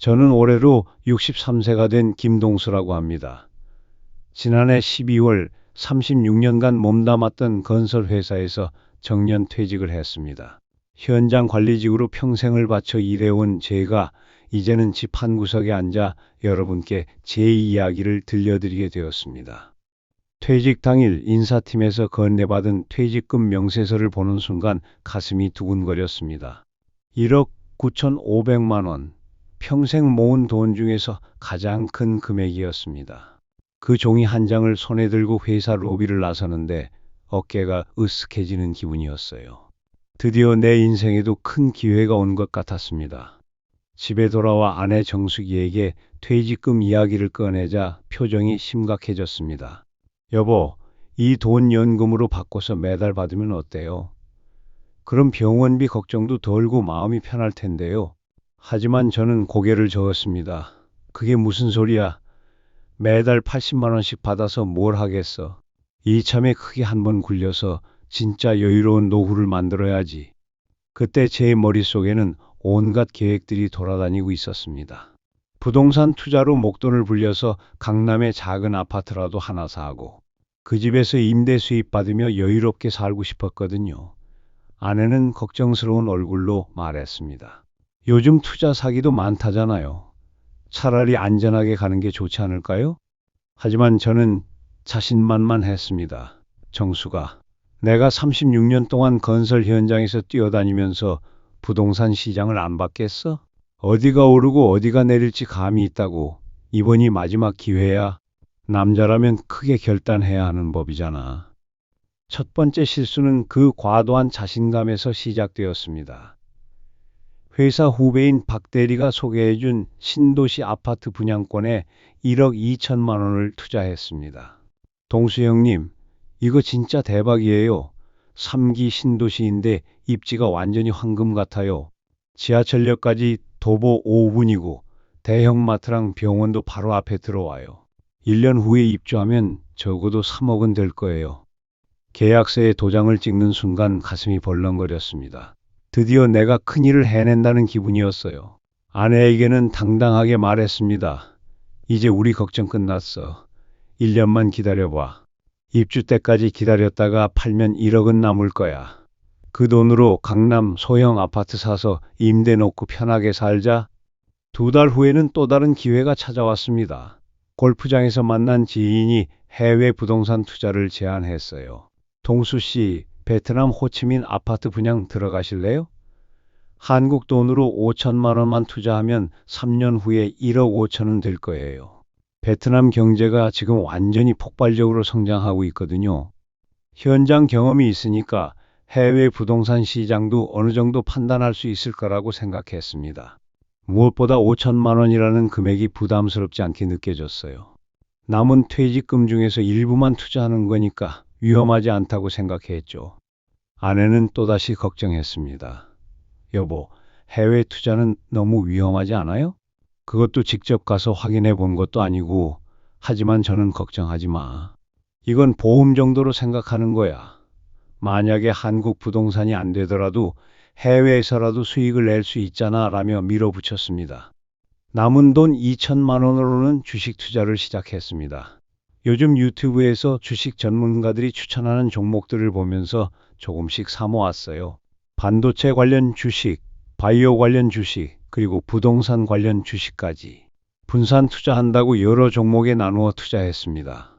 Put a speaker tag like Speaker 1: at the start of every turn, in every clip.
Speaker 1: 저는 올해로 63세가 된 김동수라고 합니다. 지난해 12월 36년간 몸담았던 건설회사에서 정년 퇴직을 했습니다. 현장 관리직으로 평생을 바쳐 일해온 제가 이제는 집 한 구석에 앉아 여러분께 제 이야기를 들려드리게 되었습니다. 퇴직 당일 인사팀에서 건네받은 퇴직금 명세서를 보는 순간 가슴이 두근거렸습니다. 1억 9,500만 원. 평생 모은 돈 중에서 가장 큰 금액이었습니다. 그 종이 한 장을 손에 들고 회사 로비를 나서는데 어깨가 으쓱해지는 기분이었어요. 드디어 내 인생에도 큰 기회가 온 것 같았습니다. 집에 돌아와 아내 정숙이에게 퇴직금 이야기를 꺼내자 표정이 심각해졌습니다. 여보, 이 돈 연금으로 바꿔서 매달 받으면 어때요? 그럼 병원비 걱정도 덜고 마음이 편할 텐데요. 하지만 저는 고개를 저었습니다. 그게 무슨 소리야? 매달 80만 원씩 받아서 뭘 하겠어? 이참에 크게 한번 굴려서 진짜 여유로운 노후를 만들어야지. 그때 제 머릿속에는 온갖 계획들이 돌아다니고 있었습니다. 부동산 투자로 목돈을 불려서 강남의 작은 아파트라도 하나 사고 그 집에서 임대 수입 받으며 여유롭게 살고 싶었거든요. 아내는 걱정스러운 얼굴로 말했습니다. 요즘 투자 사기도 많다잖아요. 차라리 안전하게 가는 게 좋지 않을까요? 하지만 저는 자신만만했습니다. 정수가, 내가 36년 동안 건설 현장에서 뛰어다니면서 부동산 시장을 안 봤겠어? 어디가 오르고 어디가 내릴지 감이 있다고. 이번이 마지막 기회야. 남자라면 크게 결단해야 하는 법이잖아. 첫 번째 실수는 그 과도한 자신감에서 시작되었습니다. 회사 후배인 박 대리가 소개해준 신도시 아파트 분양권에 1억 2천만 원을 투자했습니다. 동수 형님, 이거 진짜 대박이에요. 3기 신도시인데 입지가 완전히 황금 같아요. 지하철역까지 도보 5분이고 대형마트랑 병원도 바로 앞에 들어와요. 1년 후에 입주하면 적어도 3억은 될 거예요. 계약서에 도장을 찍는 순간 가슴이 벌렁거렸습니다. 드디어 내가 큰일을 해낸다는 기분이었어요. 아내에게는 당당하게 말했습니다. 이제 우리 걱정 끝났어. 1년만 기다려봐. 입주 때까지 기다렸다가 팔면 1억은 남을 거야. 그 돈으로 강남 소형 아파트 사서 임대 놓고 편하게 살자. 2달 후에는 또 다른 기회가 찾아왔습니다. 골프장에서 만난 지인이 해외 부동산 투자를 제안했어요. 동수 씨, 베트남 호치민 아파트 분양 들어가실래요? 한국 돈으로 5천만 원만 투자하면 3년 후에 1억 5천은 될 거예요. 베트남 경제가 지금 완전히 폭발적으로 성장하고 있거든요. 현장 경험이 있으니까 해외 부동산 시장도 어느 정도 판단할 수 있을 거라고 생각했습니다. 무엇보다 5천만 원이라는 금액이 부담스럽지 않게 느껴졌어요. 남은 퇴직금 중에서 일부만 투자하는 거니까 위험하지 않다고 생각했죠. 아내는 또다시 걱정했습니다. 여보, 해외 투자는 너무 위험하지 않아요? 그것도 직접 가서 확인해 본 것도 아니고. 하지만 저는 걱정하지 마. 이건 보험 정도로 생각하는 거야. 만약에 한국 부동산이 안 되더라도 해외에서라도 수익을 낼 수 있잖아 라며 밀어붙였습니다. 남은 돈 2천만 원으로는 주식 투자를 시작했습니다. 요즘 유튜브에서 주식 전문가들이 추천하는 종목들을 보면서 조금씩 사모았어요. 반도체 관련 주식, 바이오 관련 주식, 그리고 부동산 관련 주식까지. 분산 투자한다고 여러 종목에 나누어 투자했습니다.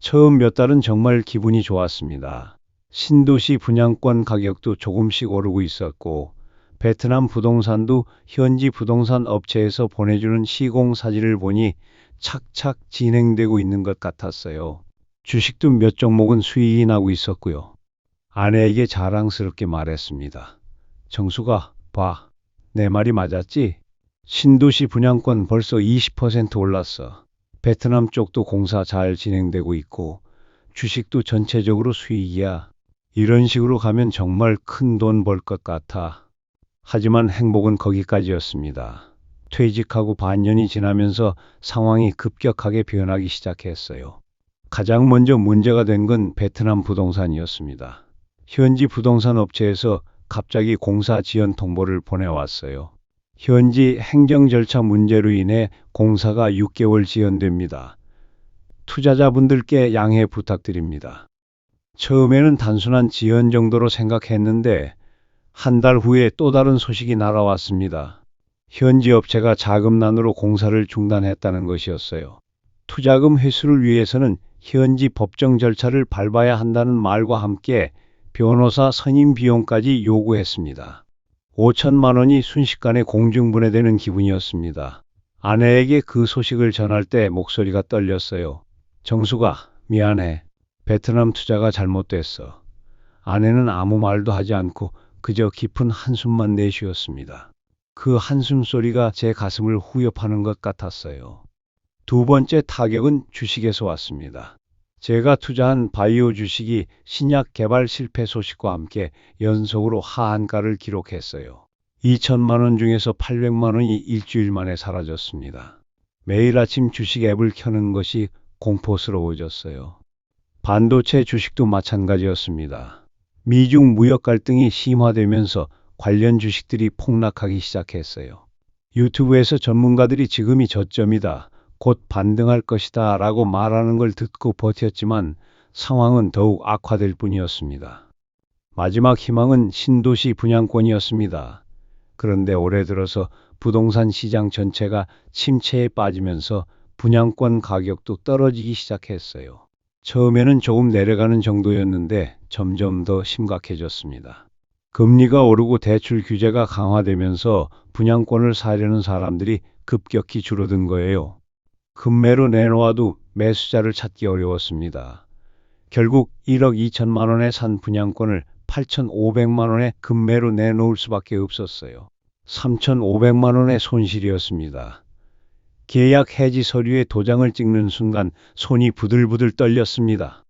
Speaker 1: 처음 몇 달은 정말 기분이 좋았습니다. 신도시 분양권 가격도 조금씩 오르고 있었고, 베트남 부동산도 현지 부동산 업체에서 보내주는 시공 사진을 보니 착착 진행되고 있는 것 같았어요. 주식도 몇 종목은 수익이 나고 있었고요. 아내에게 자랑스럽게 말했습니다. 정수가, 봐. 내 말이 맞았지? 신도시 분양권 벌써 20% 올랐어. 베트남 쪽도 공사 잘 진행되고 있고, 주식도 전체적으로 수익이야. 이런 식으로 가면 정말 큰 돈 벌 것 같아. 하지만 행복은 거기까지였습니다. 퇴직하고 반년이 지나면서 상황이 급격하게 변하기 시작했어요. 가장 먼저 문제가 된 건 베트남 부동산이었습니다. 현지 부동산 업체에서 갑자기 공사 지연 통보를 보내왔어요. 현지 행정 절차 문제로 인해 공사가 6개월 지연됩니다. 투자자분들께 양해 부탁드립니다. 처음에는 단순한 지연 정도로 생각했는데 한 달 후에 또 다른 소식이 날아왔습니다. 현지 업체가 자금난으로 공사를 중단했다는 것이었어요. 투자금 회수를 위해서는 현지 법정 절차를 밟아야 한다는 말과 함께 변호사 선임 비용까지 요구했습니다. 5천만 원이 순식간에 공중분해되는 기분이었습니다. 아내에게 그 소식을 전할 때 목소리가 떨렸어요. 정수가, 미안해. 베트남 투자가 잘못됐어. 아내는 아무 말도 하지 않고 그저 깊은 한숨만 내쉬었습니다. 그 한숨 소리가 제 가슴을 후벼파는 것 같았어요. 두 번째 타격은 주식에서 왔습니다. 제가 투자한 바이오 주식이 신약 개발 실패 소식과 함께 연속으로 하한가를 기록했어요. 2천만 원 중에서 800만 원이 일주일 만에 사라졌습니다. 매일 아침 주식 앱을 켜는 것이 공포스러워졌어요. 반도체 주식도 마찬가지였습니다. 미중 무역 갈등이 심화되면서 관련 주식들이 폭락하기 시작했어요. 유튜브에서 전문가들이 지금이 저점이다, 곧 반등할 것이다 라고 말하는 걸 듣고 버텼지만 상황은 더욱 악화될 뿐이었습니다. 마지막 희망은 신도시 분양권이었습니다. 그런데 올해 들어서 부동산 시장 전체가 침체에 빠지면서 분양권 가격도 떨어지기 시작했어요. 처음에는 조금 내려가는 정도였는데 점점 더 심각해졌습니다. 금리가 오르고 대출 규제가 강화되면서 분양권을 사려는 사람들이 급격히 줄어든 거예요. 급매로 내놓아도 매수자를 찾기 어려웠습니다. 결국 1억 2천만 원에 산 분양권을 8,500만 원에 급매로 내놓을 수밖에 없었어요. 3,500만 원의 손실이었습니다. 계약 해지 서류에 도장을 찍는 순간 손이 부들부들 떨렸습니다.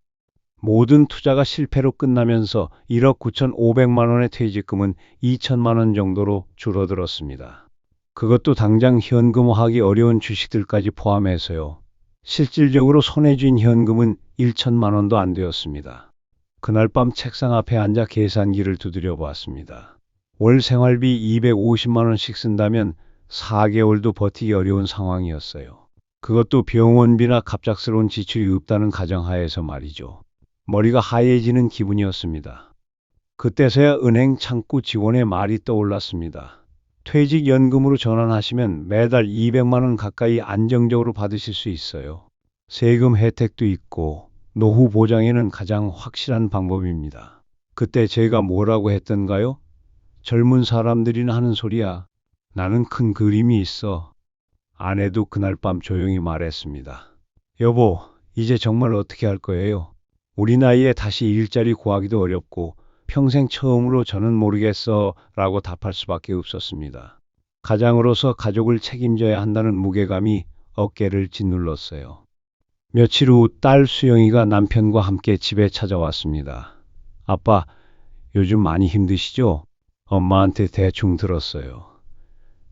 Speaker 1: 모든 투자가 실패로 끝나면서 1억 9,500만 원의 퇴직금은 2천만 원 정도로 줄어들었습니다. 그것도 당장 현금화하기 어려운 주식들까지 포함해서요. 실질적으로 손에 쥔 현금은 1천만 원도 안 되었습니다. 그날 밤 책상 앞에 앉아 계산기를 두드려 보았습니다. 월 생활비 250만 원씩 쓴다면 4개월도 버티기 어려운 상황이었어요. 그것도 병원비나 갑작스러운 지출이 없다는 가정하에서 말이죠. 머리가 하얘지는 기분이었습니다. 그때서야 은행 창구 직원의 말이 떠올랐습니다. 퇴직연금으로 전환하시면 매달 200만 원 가까이 안정적으로 받으실 수 있어요. 세금 혜택도 있고 노후 보장에는 가장 확실한 방법입니다. 그때 제가 뭐라고 했던가요? 젊은 사람들이나 하는 소리야. 나는 큰 그림이 있어. 아내도 그날 밤 조용히 말했습니다. 여보, 이제 정말 어떻게 할 거예요? 우리 나이에 다시 일자리 구하기도 어렵고 평생 처음으로 저는 모르겠어 라고 답할 수밖에 없었습니다. 가장으로서 가족을 책임져야 한다는 무게감이 어깨를 짓눌렀어요. 며칠 후 딸 수영이가 남편과 함께 집에 찾아왔습니다. 아빠, 요즘 많이 힘드시죠? 엄마한테 대충 들었어요.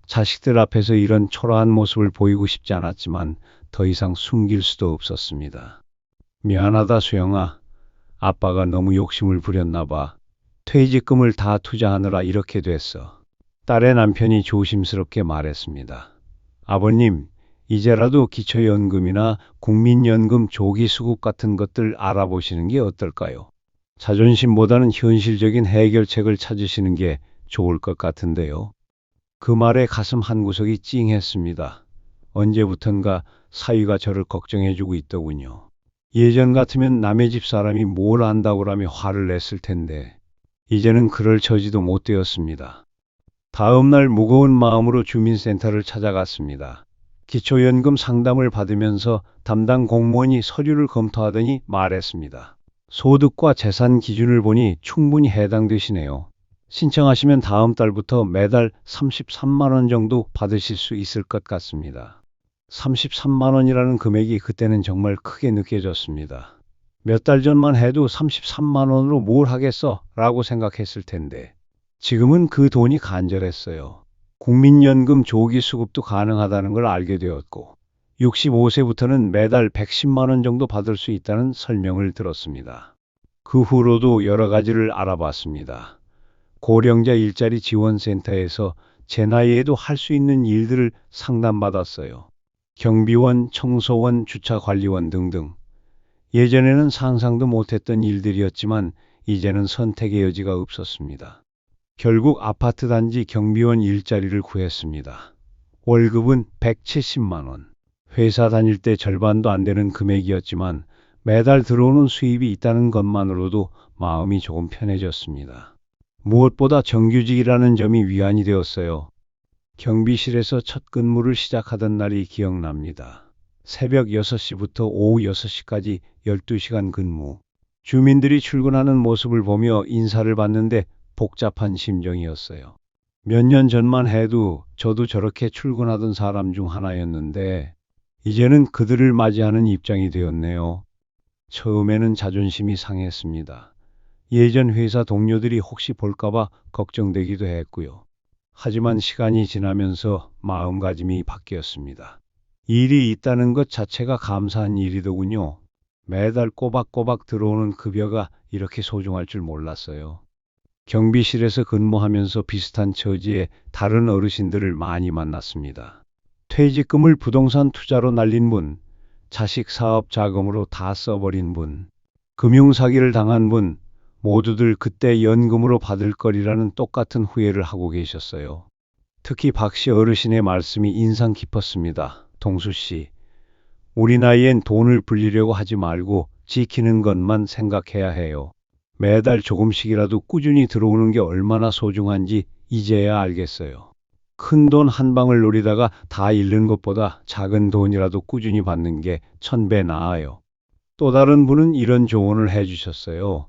Speaker 1: 자식들 앞에서 이런 초라한 모습을 보이고 싶지 않았지만 더 이상 숨길 수도 없었습니다. 미안하다 수영아. 아빠가 너무 욕심을 부렸나 봐. 퇴직금을 다 투자하느라 이렇게 됐어. 딸의 남편이 조심스럽게 말했습니다. 아버님, 이제라도 기초연금이나 국민연금 조기수급 같은 것들 알아보시는 게 어떨까요? 자존심보다는 현실적인 해결책을 찾으시는 게 좋을 것 같은데요. 그 말에 가슴 한구석이 찡했습니다. 언제부턴가 사위가 저를 걱정해주고 있더군요. 예전 같으면 남의 집 사람이 뭘 안다고라며 화를 냈을 텐데 이제는 그럴 처지도 못 되었습니다. 다음 날 무거운 마음으로 주민센터를 찾아갔습니다. 기초연금 상담을 받으면서 담당 공무원이 서류를 검토하더니 말했습니다. 소득과 재산 기준을 보니 충분히 해당되시네요. 신청하시면 다음 달부터 매달 33만 원 정도 받으실 수 있을 것 같습니다. 33만 원이라는 금액이 그때는 정말 크게 느껴졌습니다. 몇 달 전만 해도 33만 원으로 뭘 하겠어? 라고 생각했을 텐데 지금은 그 돈이 간절했어요. 국민연금 조기 수급도 가능하다는 걸 알게 되었고 65세부터는 매달 110만 원 정도 받을 수 있다는 설명을 들었습니다. 그 후로도 여러 가지를 알아봤습니다. 고령자 일자리 지원센터에서 제 나이에도 할 수 있는 일들을 상담받았어요. 경비원, 청소원, 주차관리원 등등. 예전에는 상상도 못했던 일들이었지만 이제는 선택의 여지가 없었습니다. 결국 아파트 단지 경비원 일자리를 구했습니다. 월급은 170만 원. 회사 다닐 때 절반도 안 되는 금액이었지만 매달 들어오는 수입이 있다는 것만으로도 마음이 조금 편해졌습니다. 무엇보다 정규직이라는 점이 위안이 되었어요. 경비실에서 첫 근무를 시작하던 날이 기억납니다. 새벽 6시부터 오후 6시까지 12시간 근무. 주민들이 출근하는 모습을 보며 인사를 받는데 복잡한 심정이었어요. 몇 년 전만 해도 저도 저렇게 출근하던 사람 중 하나였는데 이제는 그들을 맞이하는 입장이 되었네요. 처음에는 자존심이 상했습니다. 예전 회사 동료들이 혹시 볼까봐 걱정되기도 했고요. 하지만 시간이 지나면서 마음가짐이 바뀌었습니다. 일이 있다는 것 자체가 감사한 일이더군요. 매달 꼬박꼬박 들어오는 급여가 이렇게 소중할 줄 몰랐어요. 경비실에서 근무하면서 비슷한 처지의 다른 어르신들을 많이 만났습니다. 퇴직금을 부동산 투자로 날린 분, 자식 사업 자금으로 다 써버린 분, 금융사기를 당한 분, 모두들 그때 연금으로 받을 거리라는 똑같은 후회를 하고 계셨어요. 특히 박씨 어르신의 말씀이 인상 깊었습니다. 동수 씨, 우리 나이엔 돈을 불리려고 하지 말고 지키는 것만 생각해야 해요. 매달 조금씩이라도 꾸준히 들어오는 게 얼마나 소중한지 이제야 알겠어요. 큰 돈 한 방을 노리다가 다 잃는 것보다 작은 돈이라도 꾸준히 받는 게 1000배 나아요. 또 다른 분은 이런 조언을 해주셨어요.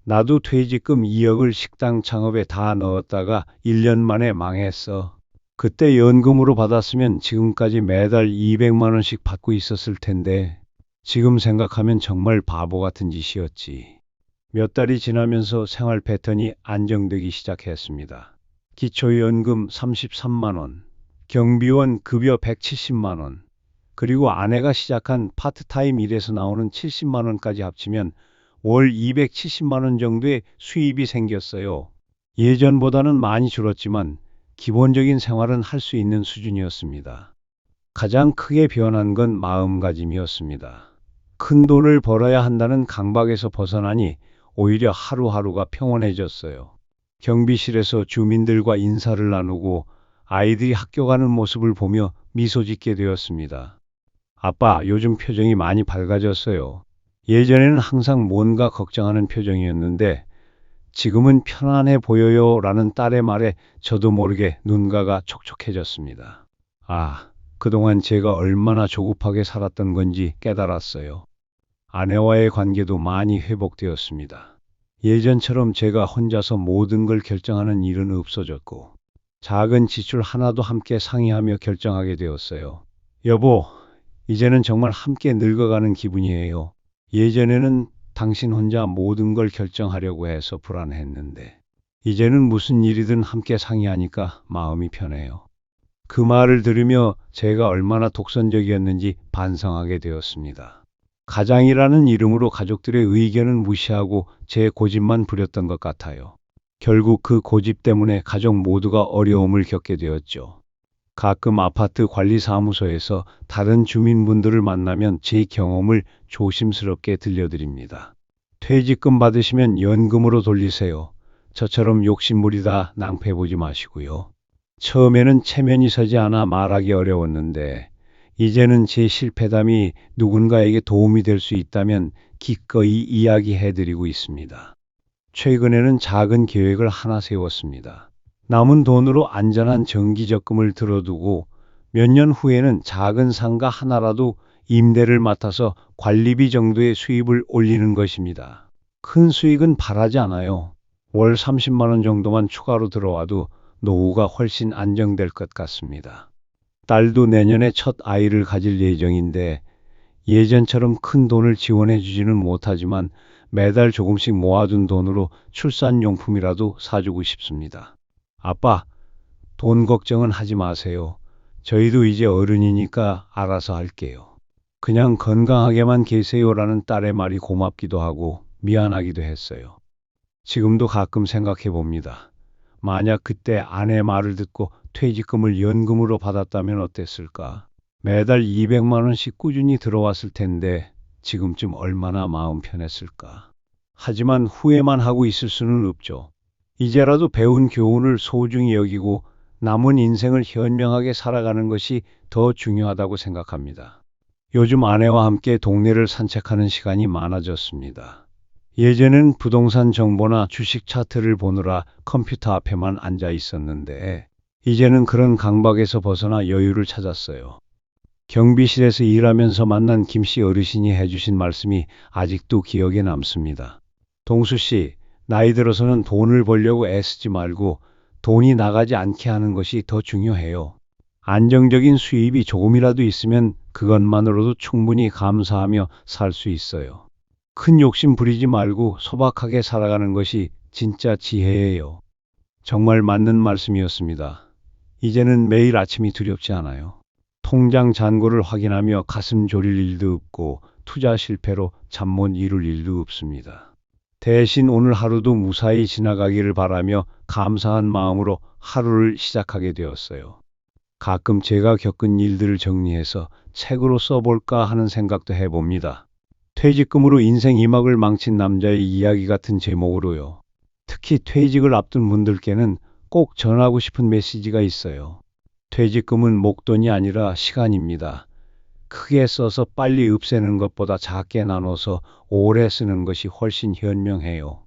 Speaker 1: 나도 퇴직금 2억을 식당 창업에 다 넣었다가 1년 만에 망했어. 그때 연금으로 받았으면 지금까지 매달 200만 원씩 받고 있었을 텐데 지금 생각하면 정말 바보 같은 짓이었지. 몇 달이 지나면서 생활 패턴이 안정되기 시작했습니다. 기초연금 33만 원, 경비원 급여 170만 원, 그리고 아내가 시작한 파트타임 일에서 나오는 70만 원까지 합치면 월 270만 원 정도의 수입이 생겼어요. 예전보다는 많이 줄었지만 기본적인 생활은 할 수 있는 수준이었습니다. 가장 크게 변한 건 마음가짐이었습니다. 큰 돈을 벌어야 한다는 강박에서 벗어나니 오히려 하루하루가 평온해졌어요. 경비실에서 주민들과 인사를 나누고 아이들이 학교 가는 모습을 보며 미소 짓게 되었습니다. 아빠, 요즘 표정이 많이 밝아졌어요. 예전에는 항상 뭔가 걱정하는 표정이었는데 지금은 편안해 보여요 라는 딸의 말에 저도 모르게 눈가가 촉촉해졌습니다. 아, 그동안 제가 얼마나 조급하게 살았던 건지 깨달았어요. 아내와의 관계도 많이 회복되었습니다. 예전처럼 제가 혼자서 모든 걸 결정하는 일은 없어졌고 작은 지출 하나도 함께 상의하며 결정하게 되었어요. 여보, 이제는 정말 함께 늙어가는 기분이에요. 예전에는 당신 혼자 모든 걸 결정하려고 해서 불안했는데 이제는 무슨 일이든 함께 상의하니까 마음이 편해요. 그 말을 들으며 제가 얼마나 독선적이었는지 반성하게 되었습니다. 가장이라는 이름으로 가족들의 의견은 무시하고 제 고집만 부렸던 것 같아요. 결국 그 고집 때문에 가족 모두가 어려움을 겪게 되었죠. 가끔 아파트 관리사무소에서 다른 주민분들을 만나면 제 경험을 조심스럽게 들려드립니다. 퇴직금 받으시면 연금으로 돌리세요. 저처럼 욕심부리다 낭패보지 마시고요. 처음에는 체면이 서지 않아 말하기 어려웠는데 이제는 제 실패담이 누군가에게 도움이 될 수 있다면 기꺼이 이야기해드리고 있습니다. 최근에는 작은 계획을 하나 세웠습니다. 남은 돈으로 안전한 정기적금을 들어두고 몇 년 후에는 작은 상가 하나라도 임대를 맡아서 관리비 정도의 수입을 올리는 것입니다. 큰 수익은 바라지 않아요. 월 30만 원 정도만 추가로 들어와도 노후가 훨씬 안정될 것 같습니다. 딸도 내년에 첫 아이를 가질 예정인데 예전처럼 큰 돈을 지원해 주지는 못하지만 매달 조금씩 모아둔 돈으로 출산용품이라도 사주고 싶습니다. 아빠, 돈 걱정은 하지 마세요. 저희도 이제 어른이니까 알아서 할게요. 그냥 건강하게만 계세요라는 딸의 말이 고맙기도 하고 미안하기도 했어요. 지금도 가끔 생각해 봅니다. 만약 그때 아내 말을 듣고 퇴직금을 연금으로 받았다면 어땠을까? 매달 200만 원씩 꾸준히 들어왔을 텐데 지금쯤 얼마나 마음 편했을까? 하지만 후회만 하고 있을 수는 없죠. 이제라도 배운 교훈을 소중히 여기고 남은 인생을 현명하게 살아가는 것이 더 중요하다고 생각합니다. 요즘 아내와 함께 동네를 산책하는 시간이 많아졌습니다. 예전엔 부동산 정보나 주식 차트를 보느라 컴퓨터 앞에만 앉아 있었는데, 이제는 그런 강박에서 벗어나 여유를 찾았어요. 경비실에서 일하면서 만난 김씨 어르신이 해주신 말씀이 아직도 기억에 남습니다. 동수 씨, 나이 들어서는 돈을 벌려고 애쓰지 말고 돈이 나가지 않게 하는 것이 더 중요해요. 안정적인 수입이 조금이라도 있으면 그것만으로도 충분히 감사하며 살 수 있어요. 큰 욕심 부리지 말고 소박하게 살아가는 것이 진짜 지혜예요. 정말 맞는 말씀이었습니다. 이제는 매일 아침이 두렵지 않아요. 통장 잔고를 확인하며 가슴 졸일 일도 없고 투자 실패로 잠 못 이룰 일도 없습니다. 대신 오늘 하루도 무사히 지나가기를 바라며 감사한 마음으로 하루를 시작하게 되었어요. 가끔 제가 겪은 일들을 정리해서 책으로 써볼까 하는 생각도 해봅니다. 퇴직금으로 인생 2막을 망친 남자의 이야기 같은 제목으로요. 특히 퇴직을 앞둔 분들께는 꼭 전하고 싶은 메시지가 있어요. 퇴직금은 목돈이 아니라 시간입니다. 크게 써서 빨리 없애는 것보다 작게 나눠서 오래 쓰는 것이 훨씬 현명해요.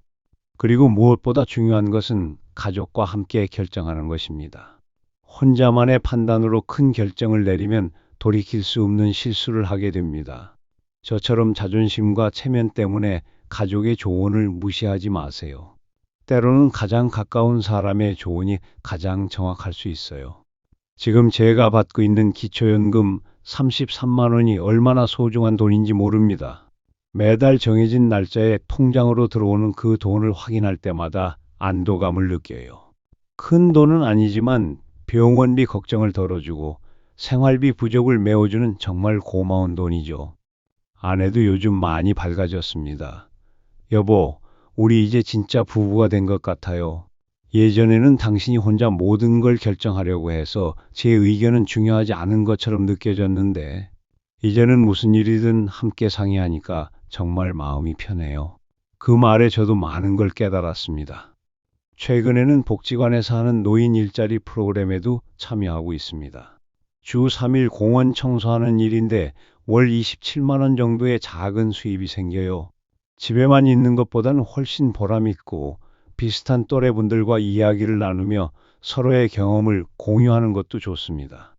Speaker 1: 그리고 무엇보다 중요한 것은 가족과 함께 결정하는 것입니다. 혼자만의 판단으로 큰 결정을 내리면 돌이킬 수 없는 실수를 하게 됩니다. 저처럼 자존심과 체면 때문에 가족의 조언을 무시하지 마세요. 때로는 가장 가까운 사람의 조언이 가장 정확할 수 있어요. 지금 제가 받고 있는 기초연금 33만 원이 얼마나 소중한 돈인지 모릅니다. 매달 정해진 날짜에 통장으로 들어오는 그 돈을 확인할 때마다 안도감을 느껴요. 큰 돈은 아니지만 병원비 걱정을 덜어주고 생활비 부족을 메워주는 정말 고마운 돈이죠. 아내도 요즘 많이 밝아졌습니다. 여보, 우리 이제 진짜 부부가 된 것 같아요. 예전에는 당신이 혼자 모든 걸 결정하려고 해서 제 의견은 중요하지 않은 것처럼 느껴졌는데, 이제는 무슨 일이든 함께 상의하니까 정말 마음이 편해요. 그 말에 저도 많은 걸 깨달았습니다. 최근에는 복지관에서 하는 노인 일자리 프로그램에도 참여하고 있습니다. 주 3일 공원 청소하는 일인데 월 27만 원 정도의 작은 수입이 생겨요. 집에만 있는 것보다는 훨씬 보람있고 비슷한 또래분들과 이야기를 나누며 서로의 경험을 공유하는 것도 좋습니다.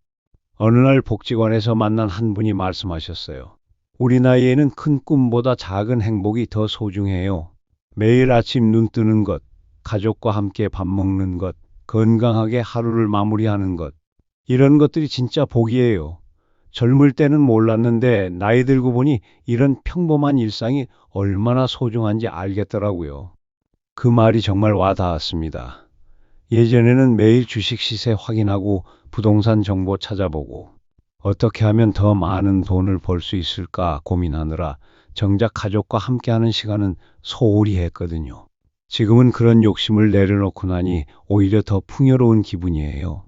Speaker 1: 어느 날 복지관에서 만난 한 분이 말씀하셨어요. 우리 나이에는 큰 꿈보다 작은 행복이 더 소중해요. 매일 아침 눈 뜨는 것, 가족과 함께 밥 먹는 것, 건강하게 하루를 마무리하는 것. 이런 것들이 진짜 복이에요. 젊을 때는 몰랐는데 나이 들고 보니 이런 평범한 일상이 얼마나 소중한지 알겠더라고요. 그 말이 정말 와닿았습니다. 예전에는 매일 주식 시세 확인하고 부동산 정보 찾아보고 어떻게 하면 더 많은 돈을 벌 수 있을까 고민하느라 정작 가족과 함께하는 시간은 소홀히 했거든요. 지금은 그런 욕심을 내려놓고 나니 오히려 더 풍요로운 기분이에요.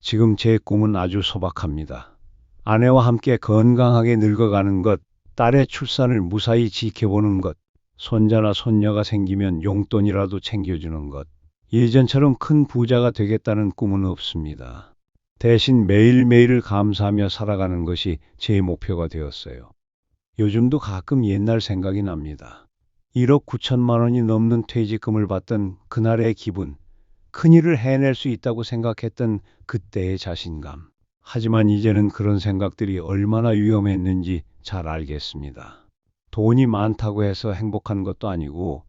Speaker 1: 지금 제 꿈은 아주 소박합니다. 아내와 함께 건강하게 늙어가는 것, 딸의 출산을 무사히 지켜보는 것, 손자나 손녀가 생기면 용돈이라도 챙겨주는 것. 예전처럼 큰 부자가 되겠다는 꿈은 없습니다. 대신 매일매일을 감사하며 살아가는 것이 제 목표가 되었어요. 요즘도 가끔 옛날 생각이 납니다. 1억 9천만 원이 넘는 퇴직금을 받던 그날의 기분, 큰일을 해낼 수 있다고 생각했던 그때의 자신감. 하지만 이제는 그런 생각들이 얼마나 위험했는지 잘 알겠습니다. 돈이 많다고 해서 행복한 것도 아니고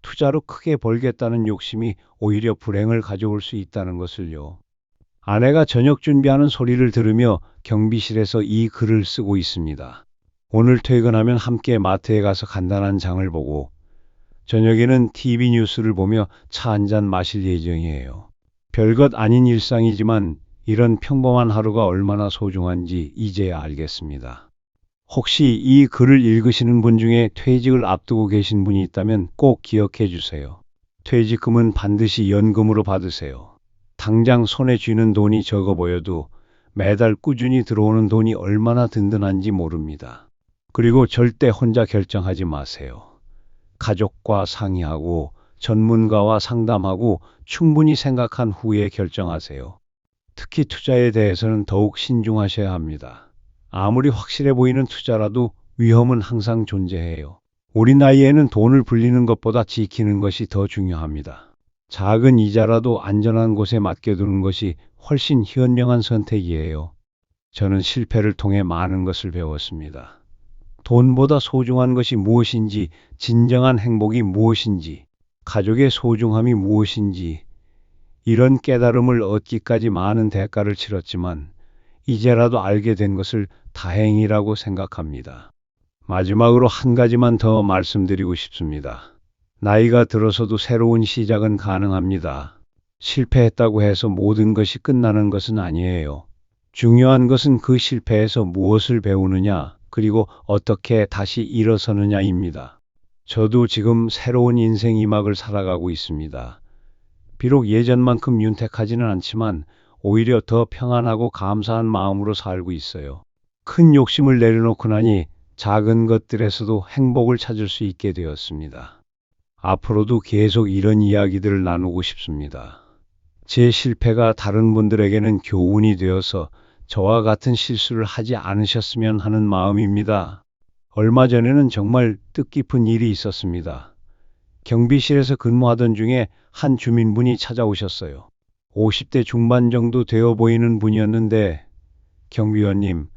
Speaker 1: 투자로 크게 벌겠다는 욕심이 오히려 불행을 가져올 수 있다는 것을요. 아내가 저녁 준비하는 소리를 들으며 경비실에서 이 글을 쓰고 있습니다. 오늘 퇴근하면 함께 마트에 가서 간단한 장을 보고 저녁에는 TV 뉴스를 보며 차 한잔 마실 예정이에요. 별것 아닌 일상이지만 이런 평범한 하루가 얼마나 소중한지 이제야 알겠습니다. 혹시 이 글을 읽으시는 분 중에 퇴직을 앞두고 계신 분이 있다면 꼭 기억해 주세요. 퇴직금은 반드시 연금으로 받으세요. 당장 손에 쥐는 돈이 적어 보여도 매달 꾸준히 들어오는 돈이 얼마나 든든한지 모릅니다. 그리고 절대 혼자 결정하지 마세요. 가족과 상의하고 전문가와 상담하고 충분히 생각한 후에 결정하세요. 특히 투자에 대해서는 더욱 신중하셔야 합니다. 아무리 확실해 보이는 투자라도 위험은 항상 존재해요. 우리 나이에는 돈을 불리는 것보다 지키는 것이 더 중요합니다. 작은 이자라도 안전한 곳에 맡겨두는 것이 훨씬 현명한 선택이에요. 저는 실패를 통해 많은 것을 배웠습니다. 돈보다 소중한 것이 무엇인지, 진정한 행복이 무엇인지, 가족의 소중함이 무엇인지, 이런 깨달음을 얻기까지 많은 대가를 치렀지만, 이제라도 알게 된 것을 다행이라고 생각합니다. 마지막으로 한 가지만 더 말씀드리고 싶습니다. 나이가 들어서도 새로운 시작은 가능합니다. 실패했다고 해서 모든 것이 끝나는 것은 아니에요. 중요한 것은 그 실패에서 무엇을 배우느냐, 그리고 어떻게 다시 일어서느냐입니다. 저도 지금 새로운 인생 2막을 살아가고 있습니다. 비록 예전만큼 윤택하지는 않지만 오히려 더 평안하고 감사한 마음으로 살고 있어요. 큰 욕심을 내려놓고 나니 작은 것들에서도 행복을 찾을 수 있게 되었습니다. 앞으로도 계속 이런 이야기들을 나누고 싶습니다. 제 실패가 다른 분들에게는 교훈이 되어서 저와 같은 실수를 하지 않으셨으면 하는 마음입니다. 얼마 전에는 정말 뜻깊은 일이 있었습니다. 경비실에서 근무하던 중에 한 주민분이 찾아오셨어요. 50대 중반 정도 되어 보이는 분이었는데, 경비원님,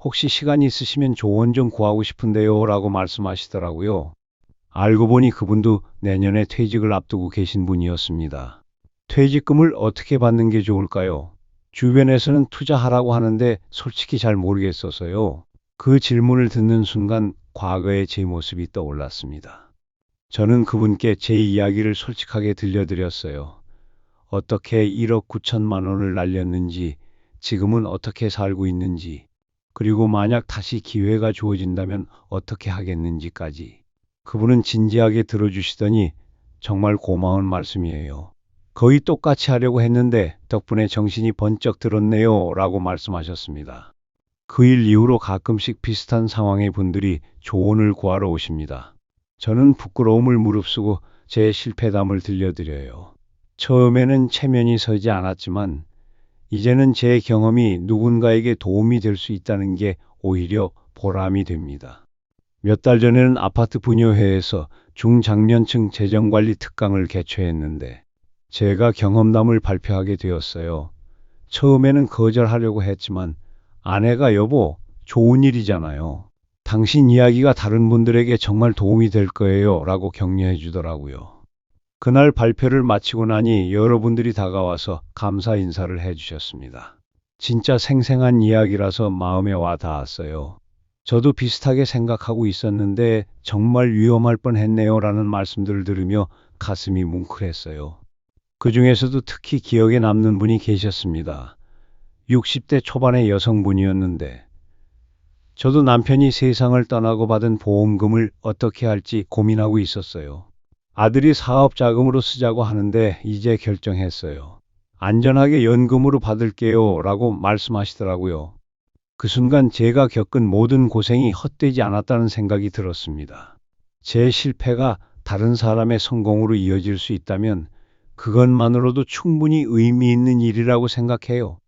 Speaker 1: 혹시 시간 있으시면 조언 좀 구하고 싶은데요 라고 말씀하시더라고요. 알고 보니 그분도 내년에 퇴직을 앞두고 계신 분이었습니다. 퇴직금을 어떻게 받는 게 좋을까요? 주변에서는 투자하라고 하는데 솔직히 잘 모르겠어서요. 그 질문을 듣는 순간 과거의 제 모습이 떠올랐습니다. 저는 그분께 제 이야기를 솔직하게 들려드렸어요. 어떻게 1억 9천만 원을 날렸는지, 지금은 어떻게 살고 있는지, 그리고 만약 다시 기회가 주어진다면 어떻게 하겠는지까지. 그분은 진지하게 들어주시더니 정말 고마운 말씀이에요. 거의 똑같이 하려고 했는데 덕분에 정신이 번쩍 들었네요 라고 말씀하셨습니다. 그 일 이후로 가끔씩 비슷한 상황의 분들이 조언을 구하러 오십니다. 저는 부끄러움을 무릅쓰고 제 실패담을 들려드려요. 처음에는 체면이 서지 않았지만 이제는 제 경험이 누군가에게 도움이 될 수 있다는 게 오히려 보람이 됩니다. 몇 달 전에는 아파트 분여회에서 중장년층 재정관리 특강을 개최했는데 제가 경험담을 발표하게 되었어요. 처음에는 거절하려고 했지만 아내가 여보, 좋은 일이잖아요. 당신 이야기가 다른 분들에게 정말 도움이 될 거예요 라고 격려해 주더라고요. 그날 발표를 마치고 나니 여러분들이 다가와서 감사 인사를 해 주셨습니다. 진짜 생생한 이야기라서 마음에 와 닿았어요. 저도 비슷하게 생각하고 있었는데 정말 위험할 뻔했네요 라는 말씀들을 들으며 가슴이 뭉클했어요. 그 중에서도 특히 기억에 남는 분이 계셨습니다. 60대 초반의 여성분이었는데 저도 남편이 세상을 떠나고 받은 보험금을 어떻게 할지 고민하고 있었어요. 아들이 사업 자금으로 쓰자고 하는데 이제 결정했어요. 안전하게 연금으로 받을게요 라고 말씀하시더라고요. 그 순간 제가 겪은 모든 고생이 헛되지 않았다는 생각이 들었습니다. 제 실패가 다른 사람의 성공으로 이어질 수 있다면 그것만으로도 충분히 의미 있는 일이라고 생각해요.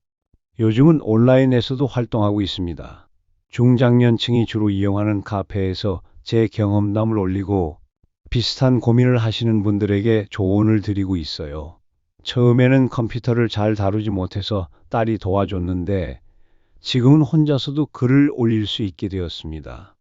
Speaker 1: 요즘은 온라인에서도 활동하고 있습니다. 중장년층이 주로 이용하는 카페에서 제 경험담을 올리고 비슷한 고민을 하시는 분들에게 조언을 드리고 있어요. 처음에는 컴퓨터를 잘 다루지 못해서 딸이 도와줬는데 지금은 혼자서도 글을 올릴 수 있게 되었습니다.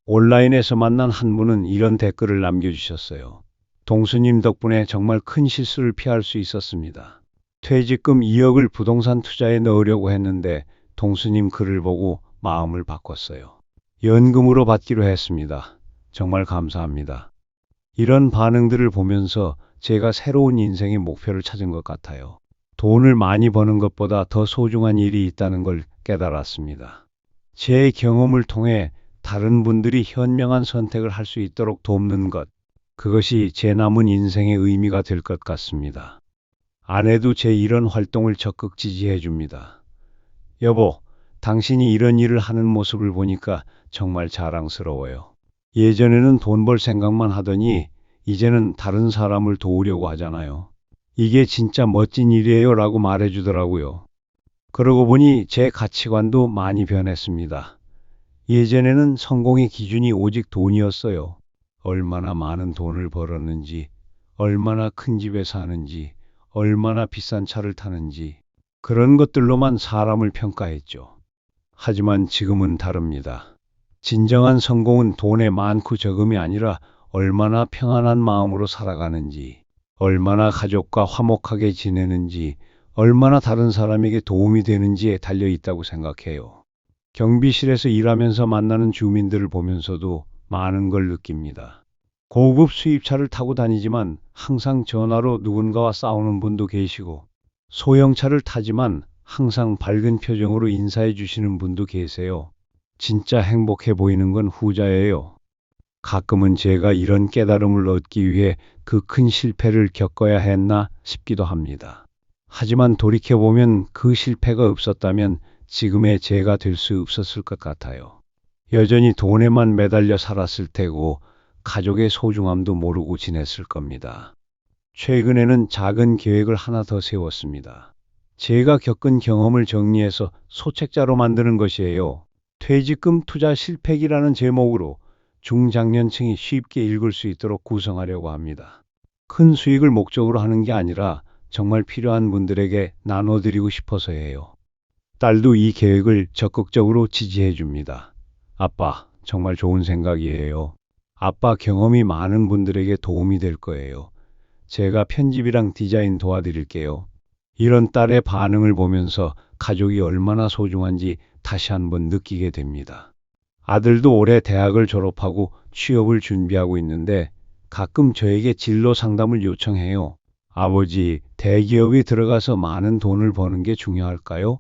Speaker 1: 온라인에서 만난 한 분은 이런 댓글을 남겨주셨어요. 동수님 덕분에 정말 큰 실수를 피할 수 있었습니다. 퇴직금 2억을 부동산 투자에 넣으려고 했는데 동수님 글을 보고 마음을 바꿨어요. 연금으로 받기로 했습니다. 정말 감사합니다. 이런 반응들을 보면서 제가 새로운 인생의 목표를 찾은 것 같아요. 돈을 많이 버는 것보다 더 소중한 일이 있다는 걸 깨달았습니다. 제 경험을 통해 다른 분들이 현명한 선택을 할 수 있도록 돕는 것, 그것이 제 남은 인생의 의미가 될 것 같습니다. 아내도 제 이런 활동을 적극 지지해 줍니다. 여보, 당신이 이런 일을 하는 모습을 보니까 정말 자랑스러워요. 예전에는 돈 벌 생각만 하더니 이제는 다른 사람을 도우려고 하잖아요. 이게 진짜 멋진 일이에요 라고 말해 주더라고요. 그러고 보니 제 가치관도 많이 변했습니다. 예전에는 성공의 기준이 오직 돈이었어요. 얼마나 많은 돈을 벌었는지, 얼마나 큰 집에 사는지, 얼마나 비싼 차를 타는지, 그런 것들로만 사람을 평가했죠. 하지만 지금은 다릅니다. 진정한 성공은 돈의 많고 적음이 아니라 얼마나 평안한 마음으로 살아가는지, 얼마나 가족과 화목하게 지내는지, 얼마나 다른 사람에게 도움이 되는지에 달려 있다고 생각해요. 경비실에서 일하면서 만나는 주민들을 보면서도 많은 걸 느낍니다. 고급 수입차를 타고 다니지만 항상 전화로 누군가와 싸우는 분도 계시고, 소형차를 타지만 항상 밝은 표정으로 인사해 주시는 분도 계세요. 진짜 행복해 보이는 건 후자예요. 가끔은 제가 이런 깨달음을 얻기 위해 그 큰 실패를 겪어야 했나 싶기도 합니다. 하지만 돌이켜보면 그 실패가 없었다면 지금의 제가 될 수 없었을 것 같아요. 여전히 돈에만 매달려 살았을 테고 가족의 소중함도 모르고 지냈을 겁니다. 최근에는 작은 계획을 하나 더 세웠습니다. 제가 겪은 경험을 정리해서 소책자로 만드는 것이에요. 퇴직금 투자 실패기라는 제목으로 중장년층이 쉽게 읽을 수 있도록 구성하려고 합니다. 큰 수익을 목적으로 하는 게 아니라 정말 필요한 분들에게 나눠드리고 싶어서 해요. 딸도 이 계획을 적극적으로 지지해 줍니다. 아빠, 정말 좋은 생각이에요. 아빠 경험이 많은 분들에게 도움이 될 거예요. 제가 편집이랑 디자인 도와드릴게요. 이런 딸의 반응을 보면서 가족이 얼마나 소중한지 다시 한번 느끼게 됩니다. 아들도 올해 대학을 졸업하고 취업을 준비하고 있는데 가끔 저에게 진로 상담을 요청해요. 아버지, 대기업에 들어가서 많은 돈을 버는 게 중요할까요?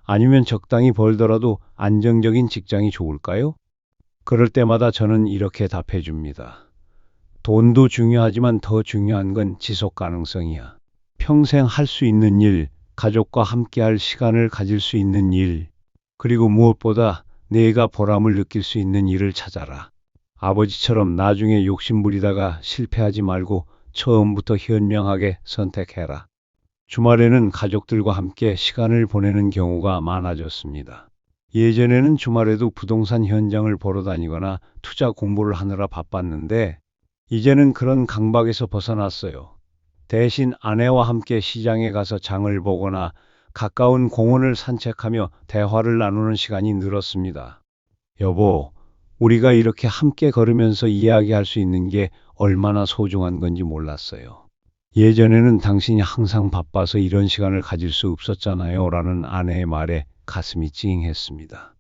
Speaker 1: 아니면 적당히 벌더라도 안정적인 직장이 좋을까요? 그럴 때마다 저는 이렇게 답해 줍니다. 돈도 중요하지만 더 중요한 건 지속 가능성이야. 평생 할 수 있는 일, 가족과 함께 할 시간을 가질 수 있는 일, 그리고 무엇보다 내가 보람을 느낄 수 있는 일을 찾아라. 아버지처럼 나중에 욕심부리다가 실패하지 말고 처음부터 현명하게 선택해라. 주말에는 가족들과 함께 시간을 보내는 경우가 많아졌습니다. 예전에는 주말에도 부동산 현장을 보러 다니거나 투자 공부를 하느라 바빴는데 이제는 그런 강박에서 벗어났어요. 대신 아내와 함께 시장에 가서 장을 보거나 가까운 공원을 산책하며 대화를 나누는 시간이 늘었습니다. 여보, 우리가 이렇게 함께 걸으면서 이야기할 수 있는 게 얼마나 소중한 건지 몰랐어요. 예전에는 당신이 항상 바빠서 이런 시간을 가질 수 없었잖아요. 라는 아내의 말에 가슴이 찡했습니다.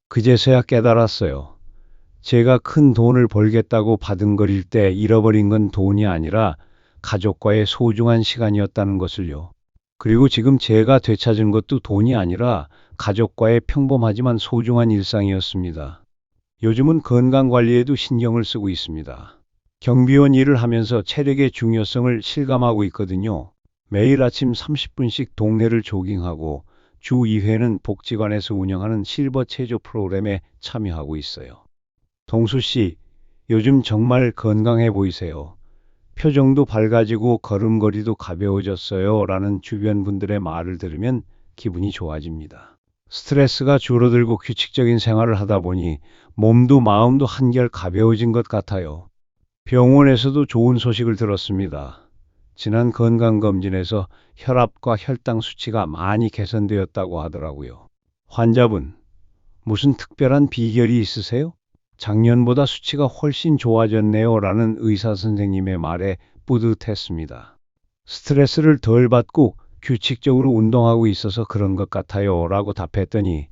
Speaker 1: 그제서야 깨달았어요. 제가 큰 돈을 벌겠다고 바둥거릴 때 잃어버린 건 돈이 아니라 가족과의 소중한 시간이었다는 것을요. 그리고 지금 제가 되찾은 것도 돈이 아니라 가족과의 평범하지만 소중한 일상이었습니다. 요즘은 건강 관리에도 신경을 쓰고 있습니다. 경비원 일을 하면서 체력의 중요성을 실감하고 있거든요. 매일 아침 30분씩 동네를 조깅하고 주 2회는 복지관에서 운영하는 실버 체조 프로그램에 참여하고 있어요. 동수 씨, 요즘 정말 건강해 보이세요. 표정도 밝아지고 걸음걸이도 가벼워졌어요. 라는 주변 분들의 말을 들으면 기분이 좋아집니다. 스트레스가 줄어들고 규칙적인 생활을 하다 보니 몸도 마음도 한결 가벼워진 것 같아요. 병원에서도 좋은 소식을 들었습니다. 지난 건강검진에서 혈압과 혈당 수치가 많이 개선되었다고 하더라고요. 환자분, 무슨 특별한 비결이 있으세요? 작년보다 수치가 훨씬 좋아졌네요. 라는 의사 선생님의 말에 뿌듯했습니다. 스트레스를 덜 받고 규칙적으로 운동하고 있어서 그런 것 같아요. 라고 답했더니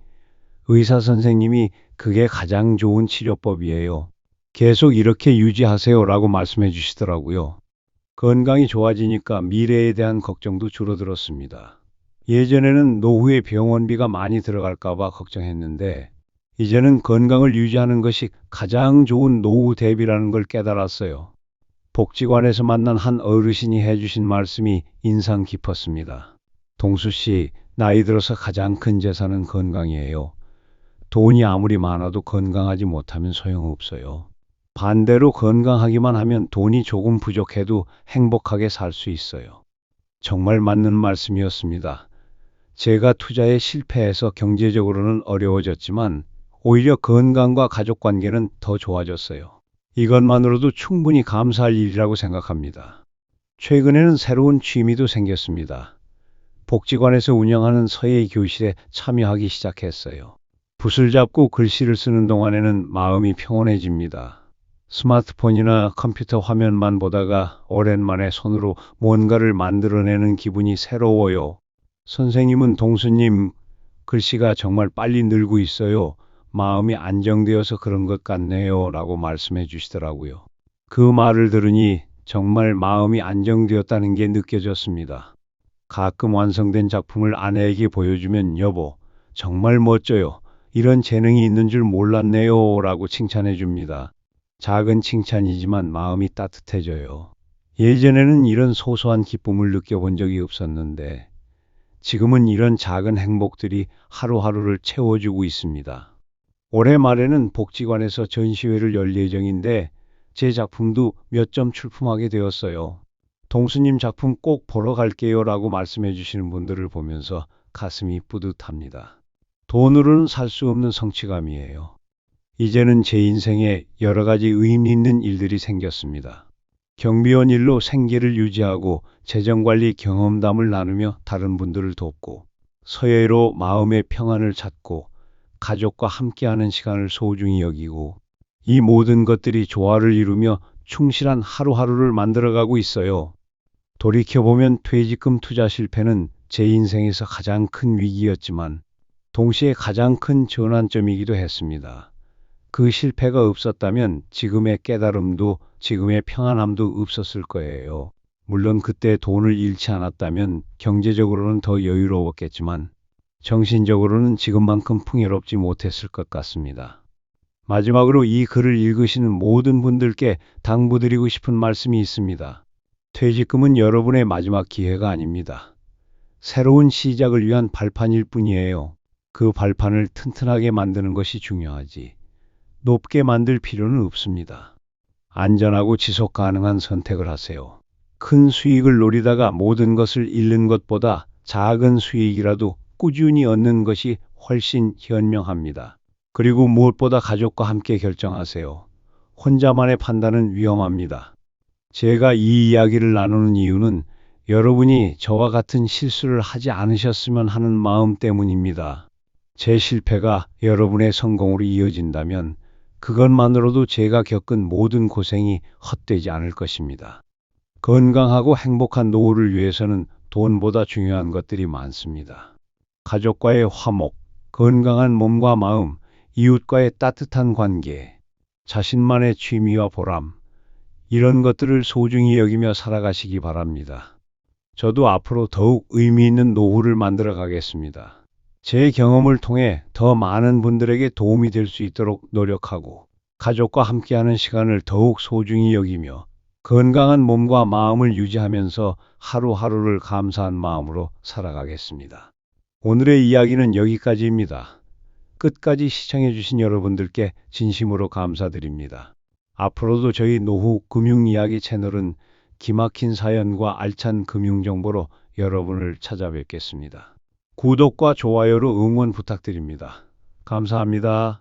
Speaker 1: 의사 선생님이 그게 가장 좋은 치료법이에요. 계속 이렇게 유지하세요. 라고 말씀해 주시더라고요. 건강이 좋아지니까 미래에 대한 걱정도 줄어들었습니다. 예전에는 노후에 병원비가 많이 들어갈까 봐 걱정했는데 이제는 건강을 유지하는 것이 가장 좋은 노후 대비라는 걸 깨달았어요. 복지관에서 만난 한 어르신이 해주신 말씀이 인상 깊었습니다. 동수 씨, 나이 들어서 가장 큰 재산은 건강이에요. 돈이 아무리 많아도 건강하지 못하면 소용없어요. 반대로 건강하기만 하면 돈이 조금 부족해도 행복하게 살 수 있어요. 정말 맞는 말씀이었습니다. 제가 투자에 실패해서 경제적으로는 어려워졌지만 오히려 건강과 가족 관계는 더 좋아졌어요. 이것만으로도 충분히 감사할 일이라고 생각합니다. 최근에는 새로운 취미도 생겼습니다. 복지관에서 운영하는 서예의 교실에 참여하기 시작했어요. 붓을 잡고 글씨를 쓰는 동안에는 마음이 평온해집니다. 스마트폰이나 컴퓨터 화면만 보다가 오랜만에 손으로 뭔가를 만들어내는 기분이 새로워요. 선생님은 동수님, 글씨가 정말 빨리 늘고 있어요. 마음이 안정되어서 그런 것 같네요. 라고 말씀해 주시더라고요. 그 말을 들으니 정말 마음이 안정되었다는 게 느껴졌습니다. 가끔 완성된 작품을 아내에게 보여주면 여보, 정말 멋져요. 이런 재능이 있는 줄 몰랐네요. 라고 칭찬해 줍니다. 작은 칭찬이지만 마음이 따뜻해져요. 예전에는 이런 소소한 기쁨을 느껴본 적이 없었는데 지금은 이런 작은 행복들이 하루하루를 채워주고 있습니다. 올해 말에는 복지관에서 전시회를 열 예정인데 제 작품도 몇 점 출품하게 되었어요. 동수님 작품 꼭 보러 갈게요 라고 말씀해 주시는 분들을 보면서 가슴이 뿌듯합니다. 돈으로는 살 수 없는 성취감이에요. 이제는 제 인생에 여러 가지 의미 있는 일들이 생겼습니다. 경비원 일로 생계를 유지하고 재정관리 경험담을 나누며 다른 분들을 돕고 서예로 마음의 평안을 찾고 가족과 함께하는 시간을 소중히 여기고 이 모든 것들이 조화를 이루며 충실한 하루하루를 만들어가고 있어요. 돌이켜보면 퇴직금 투자 실패는 제 인생에서 가장 큰 위기였지만 동시에 가장 큰 전환점이기도 했습니다. 그 실패가 없었다면 지금의 깨달음도 지금의 평안함도 없었을 거예요. 물론 그때 돈을 잃지 않았다면 경제적으로는 더 여유로웠겠지만 정신적으로는 지금만큼 풍요롭지 못했을 것 같습니다. 마지막으로 이 글을 읽으시는 모든 분들께 당부드리고 싶은 말씀이 있습니다. 퇴직금은 여러분의 마지막 기회가 아닙니다. 새로운 시작을 위한 발판일 뿐이에요. 그 발판을 튼튼하게 만드는 것이 중요하지. 높게 만들 필요는 없습니다. 안전하고 지속 가능한 선택을 하세요. 큰 수익을 노리다가 모든 것을 잃는 것보다 작은 수익이라도 꾸준히 얻는 것이 훨씬 현명합니다. 그리고 무엇보다 가족과 함께 결정하세요. 혼자만의 판단은 위험합니다. 제가 이 이야기를 나누는 이유는 여러분이 저와 같은 실수를 하지 않으셨으면 하는 마음 때문입니다. 제 실패가 여러분의 성공으로 이어진다면 그것만으로도 제가 겪은 모든 고생이 헛되지 않을 것입니다. 건강하고 행복한 노후를 위해서는 돈보다 중요한 것들이 많습니다. 가족과의 화목, 건강한 몸과 마음, 이웃과의 따뜻한 관계, 자신만의 취미와 보람, 이런 것들을 소중히 여기며 살아가시기 바랍니다. 저도 앞으로 더욱 의미 있는 노후를 만들어 가겠습니다. 제 경험을 통해 더 많은 분들에게 도움이 될 수 있도록 노력하고 가족과 함께하는 시간을 더욱 소중히 여기며 건강한 몸과 마음을 유지하면서 하루하루를 감사한 마음으로 살아가겠습니다. 오늘의 이야기는 여기까지입니다. 끝까지 시청해주신 여러분들께 진심으로 감사드립니다. 앞으로도 저희 노후 금융 이야기 채널은 기막힌 사연과 알찬 금융 정보로 여러분을 찾아뵙겠습니다. 구독과 좋아요로 응원 부탁드립니다. 감사합니다.